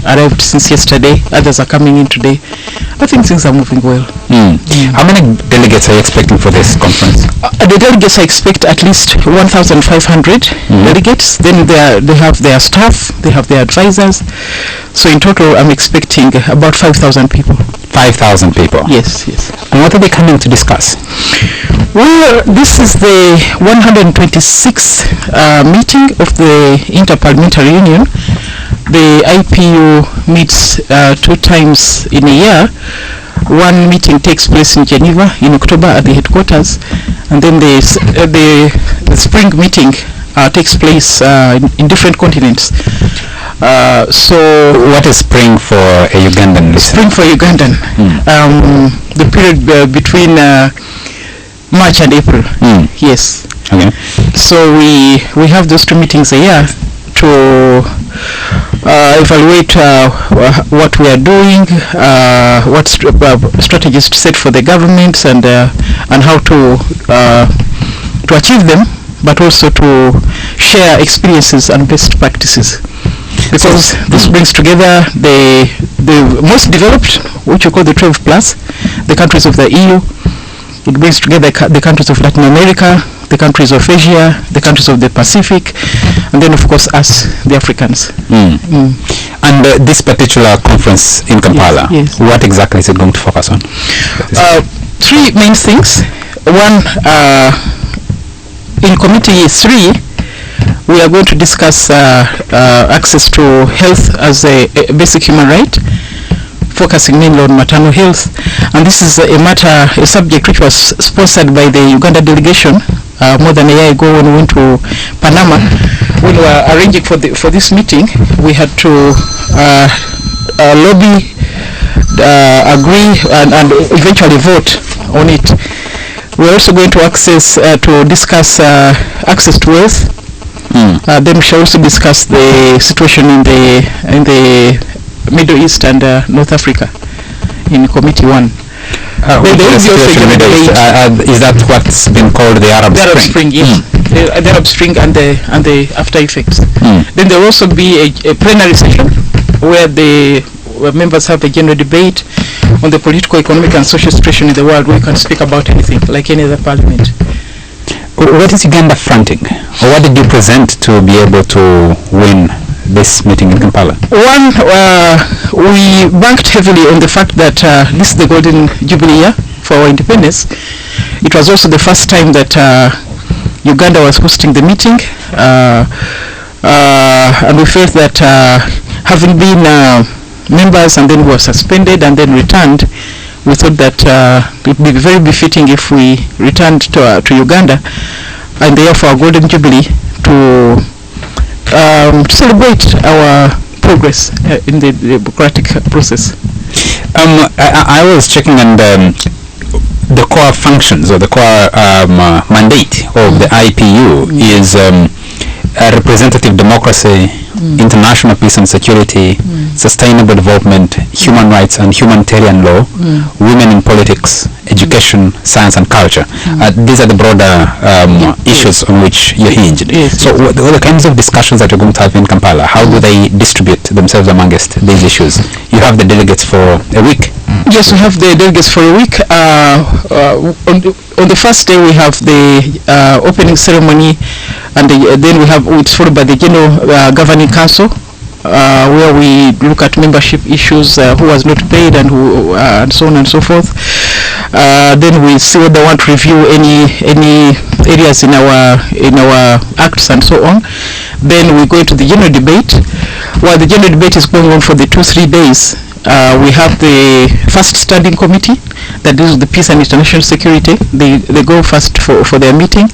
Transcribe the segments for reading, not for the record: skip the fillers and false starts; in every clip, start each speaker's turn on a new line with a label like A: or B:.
A: arrived since yesterday. Others are coming in today. I think things are moving well.
B: How many delegates are you expecting for this conference?
A: The delegates, I expect at least 1,500 delegates. Then they have their staff, they have their advisors. So in total, I'm expecting about 5,000 people.
B: 5,000 people?
A: Yes.
B: And what are they coming to discuss?
A: Well, this is the 126th meeting of the Interparliamentary Union. The IPU meets 2 times in a year. One meeting takes place in Geneva in October at the headquarters, and then the spring meeting takes place in different continents. So
B: what is spring for a Ugandan listener?
A: Spring for Ugandan, the period between March and April. Yes.
B: Okay.
A: So we have those 2 meetings a year to evaluate what we are doing, what strategies to set for the governments, and how to achieve them, but also to share experiences and best practices. Because this brings together the most developed, which we call the 12 plus, the countries of the EU. It brings together the countries of Latin America, the countries of Asia, the countries of the Pacific, and then of course us, the Africans.
B: And this particular conference in Kampala,
A: yes.
B: What exactly is it going to focus on?
A: 3 main things. One, in committee 3, we are going to discuss access to health as a basic human right, focusing mainly on maternal health. And this is a subject which was sponsored by the Uganda delegation more than a year ago when we went to Panama. When we were arranging for this meeting, we had to lobby, agree, and eventually vote on it. We're also going to discuss access to wealth. Then we shall also discuss the situation in the Middle East and North Africa in Committee 1.
B: Is that what's been called the Arab Spring?
A: The Arab Spring, yes. The Arab Spring and the after effects. Then there will also be a plenary session where the members have a general debate on the political, economic, and social situation in the world, where you can speak about anything, like any other parliament.
B: What is Uganda fronting? Or what did you present to be able to win this meeting in Kampala?
A: One, we banked heavily on the fact that this is the golden jubilee year for our independence. It was also the first time that Uganda was hosting the meeting, and we felt that having been members and then we were suspended and then returned, we thought that it would be very befitting if we returned to Uganda and the year for our golden jubilee to celebrate our progress in the democratic process.
B: I was checking, and the core functions or the core mandate of the IPU is representative democracy, international peace and security, sustainable development, human rights and humanitarian law, women in politics, education, science and culture. These are the broader issues on which you're hinged.
A: Yes.
B: So what are the kinds of discussions that you're going to have in Kampala? How do they distribute themselves amongst these issues? You have the delegates for a week.
A: Yes, we have the delegates for a week. On the first day we have the opening ceremony, and then it's followed by the General Governing Council, where we look at membership issues, who was not paid and who and so on and so forth. Then we see whether we want to review any areas in our acts and so on. Then we go into the general debate. While the general debate is going on for the 2-3 days, we have the first standing committee that deals with the peace and international security. They go first for their meeting.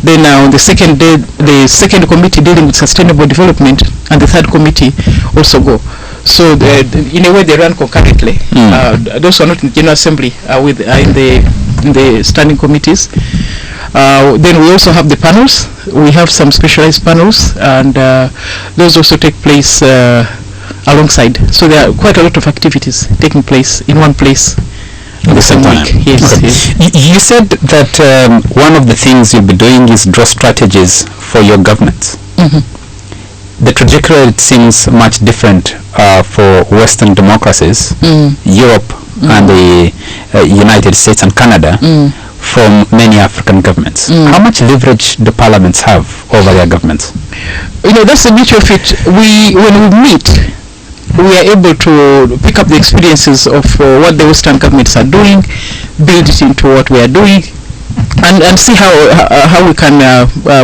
A: Then on the second day, the second committee dealing with sustainable development, and the third committee also go. So in a way they run concurrently. Those who are not in the General Assembly are in the standing committees. Then we also have the panels. We have some specialized panels, and those also take place alongside. So there are quite a lot of activities taking place in one place at the same week. Yes,
B: okay.
A: yes.
B: You said that one of the things you'll be doing is draw strategies for your governments. the trajectory, it seems much different for Western democracies, Europe and the United States and Canada, from many African governments. How much leverage do parliaments have over their governments?
A: That's the beauty of it. When we meet, we are able to pick up the experiences of what the Western governments are doing, build it into what we are doing, and see how we can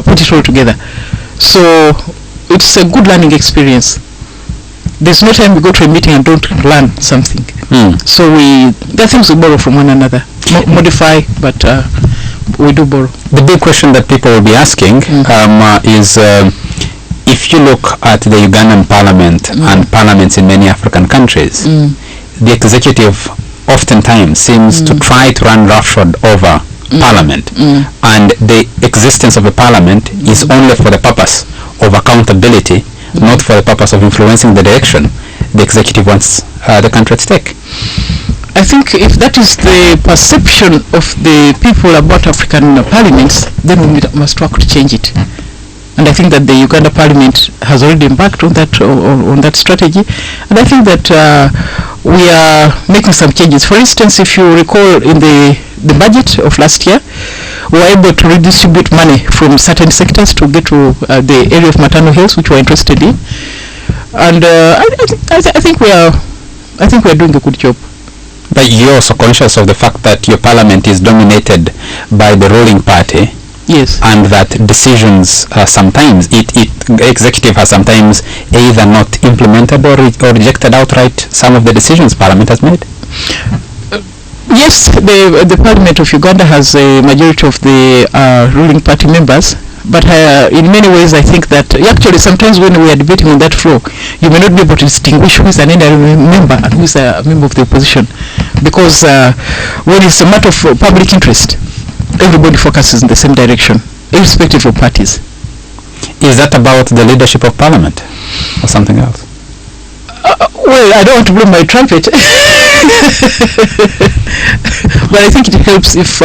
A: put it all together. So it's a good learning experience. There's no time we go to a meeting and don't learn something. So there are things we borrow from one another, modify, but we do borrow.
B: The big question that people will be asking is, if you look at the Ugandan parliament and parliaments in many African countries, the executive oftentimes seems to try to run roughshod over parliament, and the existence of a parliament is only for the purpose of accountability, not for the purpose of influencing the direction the executive wants the country to take.
A: I think if that is the perception of the people about African parliaments, then we must work to change it. And I think that the Uganda Parliament has already embarked on that strategy, and I think that we are making some changes. For instance, if you recall, in the budget of last year, we were able to redistribute money from certain sectors to get to the area of maternal health, which we are interested in, and I think we are doing a good job.
B: But you're also conscious of the fact that your parliament is dominated by the ruling party.
A: Yes.
B: And that decisions sometimes, executive has sometimes either not implemented or rejected outright some of the decisions Parliament has made.
A: Yes, the Parliament of Uganda has a majority of the ruling party members, but in many ways I think that actually sometimes when we are debating on that floor, you may not be able to distinguish who is an NRM member and who is a member of the opposition, because when it's a matter of public interest, everybody focuses in the same direction, irrespective of parties.
B: Is that about the leadership of Parliament or something else?
A: Well, I don't want to blow my trumpet, but I think it helps if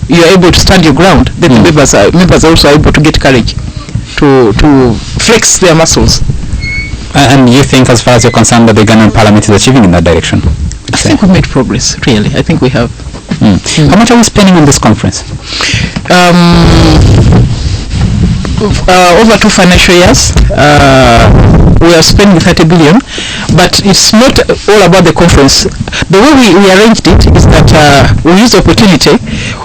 A: you are able to stand your ground. Then the members are also able to get courage to flex their muscles.
B: And you think, as far as you're concerned, that the Ugandan Parliament is achieving in that direction?
A: I think we made progress, really. I think we have.
B: How much are we spending on this conference?
A: Over 2 financial years, we are spending 30 billion, but it's not all about the conference. The way we arranged it is that we use the opportunity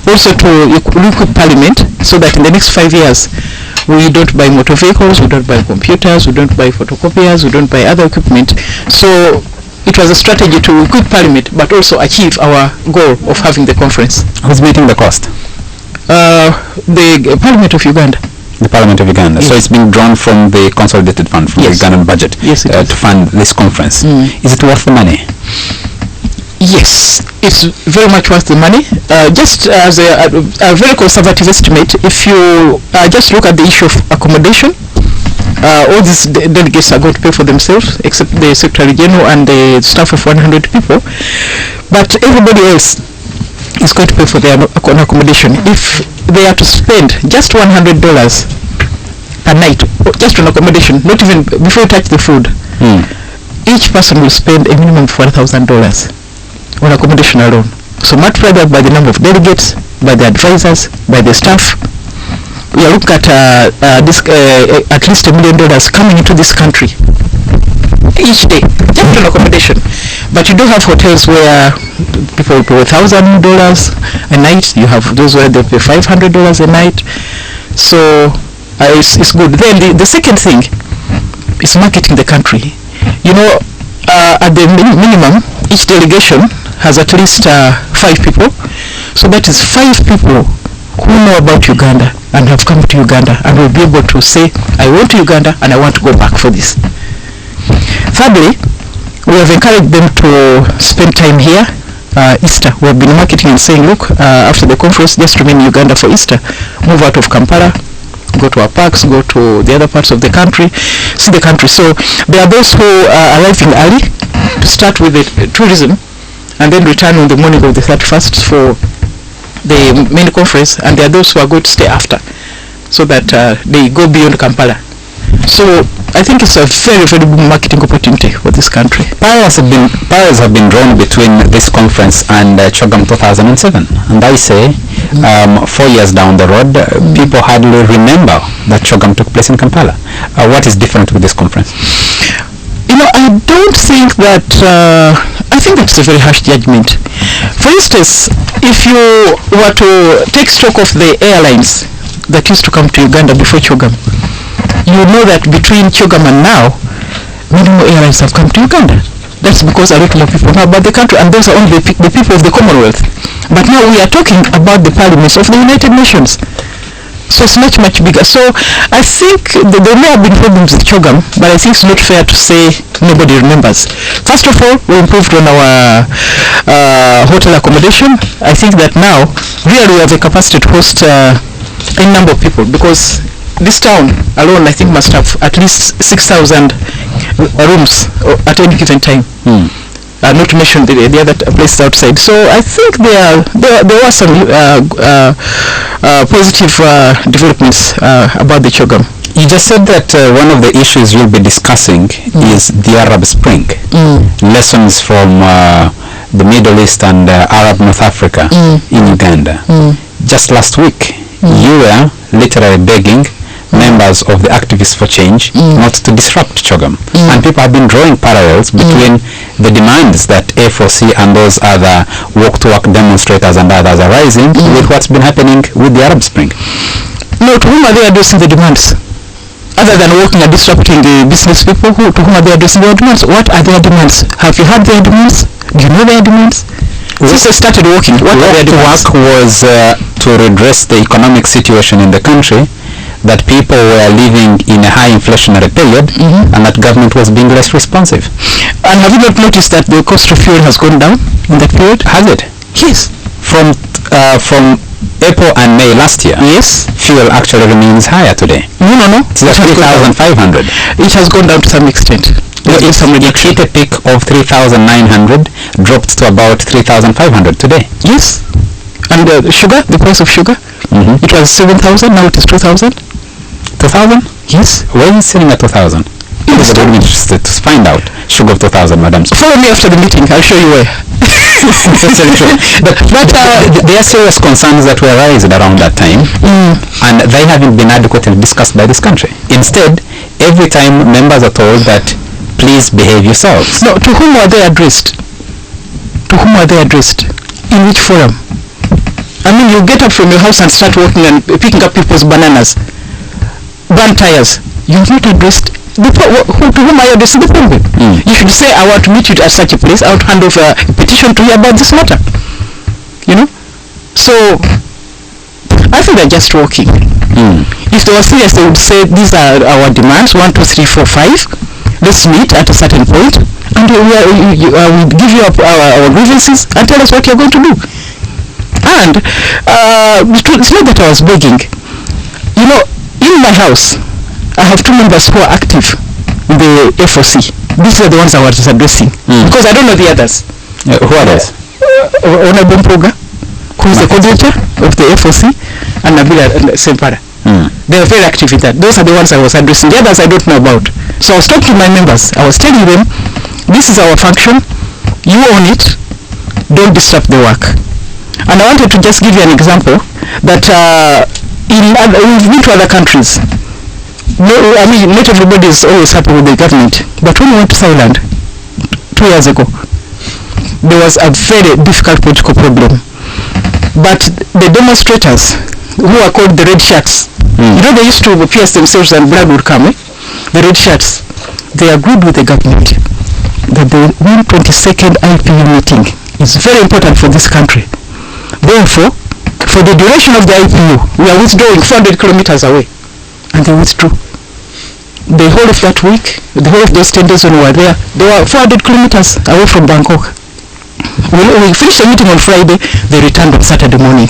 A: also to equip Parliament, so that in the next 5 years we don't buy motor vehicles, we don't buy computers, we don't buy photocopiers, we don't buy other equipment. So it was a strategy to equip Parliament but also achieve our goal of having the conference.
B: Who's meeting the cost?
A: The Parliament of Uganda.
B: The Parliament of Uganda. Yes. So it's being drawn from the consolidated fund, from the Ugandan budget, to fund this conference. Is it worth the money?
A: Yes, it's very much worth the money. Just as a very conservative estimate, if you just look at the issue of accommodation, all these delegates are going to pay for themselves, except the Secretary General and the staff of 100 people. But everybody else is going to pay for their accommodation. If they are to spend just $100 per night, just on accommodation, not even before you touch the food, each person will spend a minimum of $1,000 on accommodation alone. So multiply that by the number of delegates, by the advisors, by the staff. We are looking at at least $1 million coming into this country each day, just on accommodation. But you do have hotels where people pay $1,000 a night. You have those where they pay $500 a night. So it's good. Then the second thing is marketing the country. At the minimum, each delegation has at least 5 people. So that is 5 people who know about Uganda and have come to Uganda and will be able to say, I went to Uganda and I want to go back for this. Thirdly, we have encouraged them to spend time here. Easter, we have been marketing and saying, look, after the conference, just remain in Uganda for Easter. Move out of Kampala, go to our parks, go to the other parts of the country, see the country. So there are those who are arriving early to start with the tourism and then return on the morning of the 31st for the main conference, and there are those who are going to stay after, so that they go beyond Kampala. So I think it's a very, very good marketing opportunity for this country.
B: Parallels have been drawn between this conference and CHOGM 2007, and I say 4 years down the road, people hardly remember that CHOGM took place in Kampala. What is different with this conference?
A: I don't think that, I think that's a very harsh judgment. For instance, if you were to take stock of the airlines that used to come to Uganda before CHOGM, you know that between CHOGM and now, many more airlines have come to Uganda. That's because a lot more people know about the country, and those are only the people of the Commonwealth. But now we are talking about the parliaments of the United Nations. So it's much, much bigger. So I think there may have been problems with CHOGM, but I think it's not fair to say nobody remembers. First of all, we improved on our hotel accommodation. I think that now really we have the capacity to host a number of people, because this town alone I think must have at least 6,000 rooms at any given time. Not to mention the other places outside. So I think there were some positive developments about the CHOGM.
B: You just said that one of the issues you'll be discussing is the Arab Spring. Lessons from the Middle East and Arab North Africa in Uganda. Just last week, you were literally begging members of the Activists for Change not to disrupt CHOGM. And people have been drawing parallels between the demands that A4C and those other walk-to-work demonstrators and others are raising with what's been happening with the Arab Spring.
A: No, to whom are they addressing the demands? Other than walking and disrupting the business people, to whom are they addressing their demands? What are their demands? Have you heard their demands? Do you know their demands? Since they started walking, what are their demands?
B: Walk was to redress the economic situation in the country, that people were living in a high inflationary period, and that government was being less responsive.
A: And have you not noticed that the cost of fuel has gone down in that period?
B: Has it?
A: Yes.
B: From April and May last year,
A: yes,
B: fuel actually remains higher today.
A: No.
B: It's at 3,500.
A: It has gone down to some extent.
B: It hit a peak of 3,900, dropped to about 3,500 today.
A: Yes. And sugar, the price of sugar, it was 7,000, now it is 2,000.
B: 2,000?
A: Yes.
B: Where is it sitting at 2,000? Because I'm interested to find out. Sugar of 2,000, madam.
A: Follow me after the meeting, I'll show you where.
B: But there are serious concerns that were raised around that time, and they haven't been adequately discussed by this country. Instead, every time members are told that, please behave yourselves.
A: No, to whom are they addressed? To whom are they addressed? In which forum? I mean, you get up from your house and start walking and picking up people's bananas, burn tires. You have not addressed to whom are you addressing the problem? You should say, I want to meet you at such a place. I want to hand over a petition to you about this matter. So I think they're just walking. If they were serious, they would say, these are our demands, 1, 2, 3, 4, 5. Let's meet at a certain point, and we'll give you our grievances and tell us what you're going to do. And it's not that I was begging. In my house, I have 2 members who are active in the A4C. These are the ones I was addressing, because I don't know the others.
B: Who are those?
A: Honorable Mpoga, who is the coordinator of the A4C, and Nabila Sempara. They are very active in that. Those are the ones I was addressing. The others I don't know about. So I was talking to my members. I was telling them, this is our function. You own it. Don't disrupt the work. And I wanted to just give you an example that we've been to other countries. Not everybody is always happy with the government. But when we went to Thailand 2 years ago, there was a very difficult political problem. But the demonstrators, who are called the red shirts, they used to pierce themselves and blood would come. The red shirts, they agreed with the government that the 122nd IPU meeting is very important for this country. Therefore, for the duration of the IPU, we are withdrawing 400 kilometers away. And they withdrew. The whole of that week, the whole of those 10 days when we were there, they were 400 kilometers away from Bangkok. We finished the meeting on Friday, they returned on Saturday morning.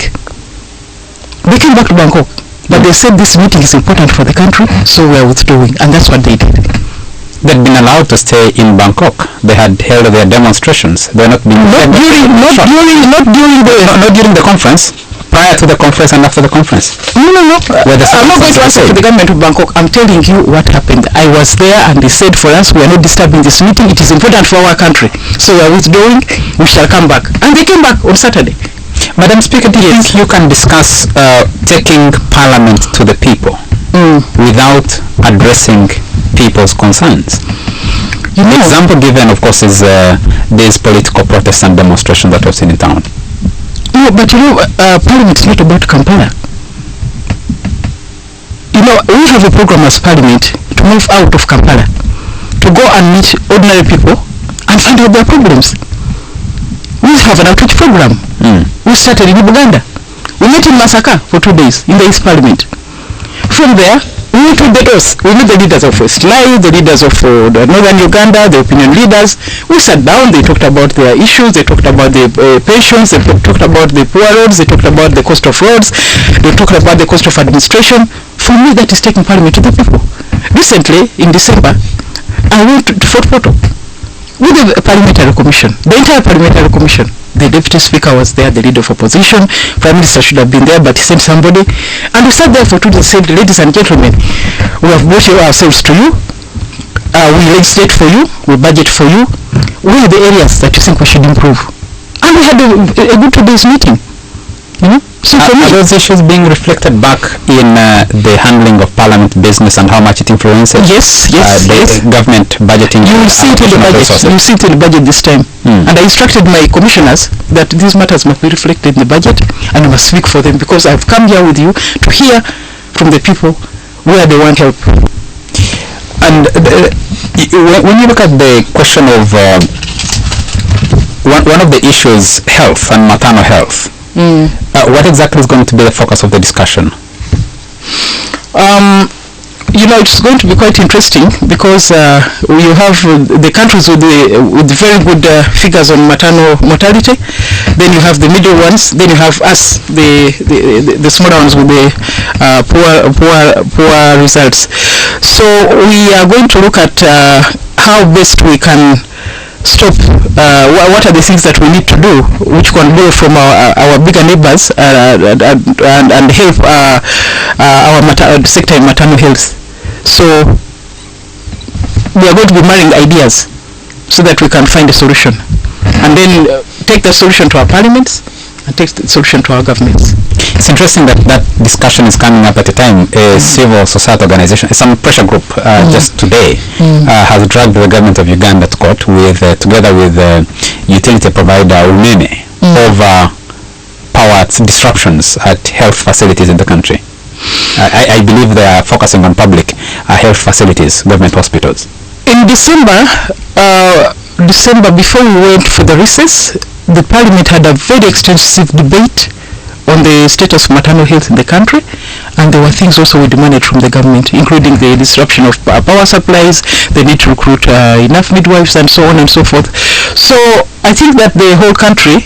A: They came back to Bangkok, but they said this meeting is important for the country, so we are withdrawing, and that's what they did.
B: They'd been allowed to stay in Bangkok. They had held their demonstrations. They're not being
A: not during the
B: conference. prior to the conference and after the conference?
A: No. I'm not going to answer for the government of Bangkok. I'm telling you what happened. I was there and they said for us, we are not disturbing this meeting. It is important for our country. So we are withdrawing. We shall come back. And they came back on Saturday.
B: Madam Speaker, do you think you can discuss taking Parliament to the people without addressing people's concerns? The example given, of course, is this political protest and demonstration that we've seen in town.
A: No, but Parliament is not about Kampala. We have a program as Parliament to move out of Kampala, to go and meet ordinary people and find out their problems. We have an outreach program. We started in Uganda. We met in Masaka for 2 days in the East Parliament. From there, we went to the Dos. We met the leaders of West Nile, the leaders of the Northern Uganda, the opinion leaders. We sat down, they talked about their issues, they talked about the pensions, they talked about the poor roads, they talked about the cost of roads, they talked about the cost of administration. For me, that is taking Parliament to the people. Recently, in December, I went to Fort Portal with the Parliamentary Commission, the entire Parliamentary Commission. The Deputy Speaker was there, the Leader of Opposition, Prime Minister should have been there, but he sent somebody. And we sat there for 2 days and said, ladies and gentlemen, we have brought ourselves to you. We legislate for you, we budget for you. Where are the areas that you think we should improve? And we had a good 2 days meeting. So for me,
B: are those issues being reflected back in the handling of Parliament business and how much it influences?
A: Yes.
B: Government budgeting.
A: You will see it in the budget. You will see it in the budget this time. And I instructed my commissioners that these matters must be reflected in the budget, and I must speak for them because I've come here with you to hear from the people where they want help.
B: And when you look at the question of one of the issues, health and maternal health. What exactly is going to be the focus of the discussion?
A: It's going to be quite interesting because you have the countries with very good figures on maternal mortality. Then you have the middle ones. Then you have us, the smaller ones with the poor results. So we are going to look at how best we can stop. What are the things that we need to do which can go from our bigger neighbors and help our sector in maternal health. So we are going to be marrying ideas so that we can find a solution and then take the solution to our parliaments and take the solution to our governments.
B: It's interesting that discussion is coming up at a time a civil society organization, some pressure group just today has dragged the government of Uganda to court with together with utility provider Umeme over power disruptions at health facilities in the country. I believe they are focusing on public health facilities, government hospitals.
A: In December, before we went for the recess, the Parliament had a very extensive debate on the status of maternal health in the country, and there were things also we demanded from the government, including the disruption of power supplies, the need to recruit enough midwives, and so on and so forth. So I think that the whole country,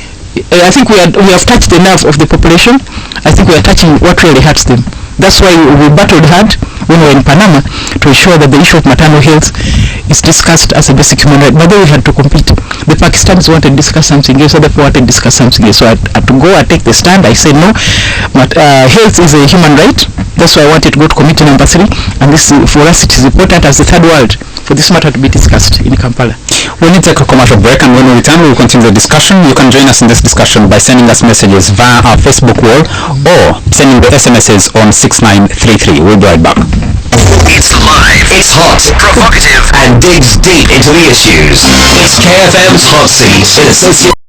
A: I think we have touched the nerve of the population. I think we are touching what really hurts them. That's why we battled hard when we were in Panama to ensure that the issue of maternal health is discussed as a basic human right. But then we had to compete. The Pakistanis wanted to discuss something else, other people wanted to discuss something else. So I had to go and take the stand. I said no, but health is a human right. That's why I wanted to go to committee number 3. And this, for us, it is important as the third world for this matter to be discussed in Kampala.
B: We need to take a commercial break, and when we return, we will continue the discussion. You can join us in this discussion by sending us messages via our Facebook wall or sending the SMSs on 6933. We'll be right back.
C: It's live, it's hot, provocative, and digs deep into the issues. It's KFM's Hot Seat in association.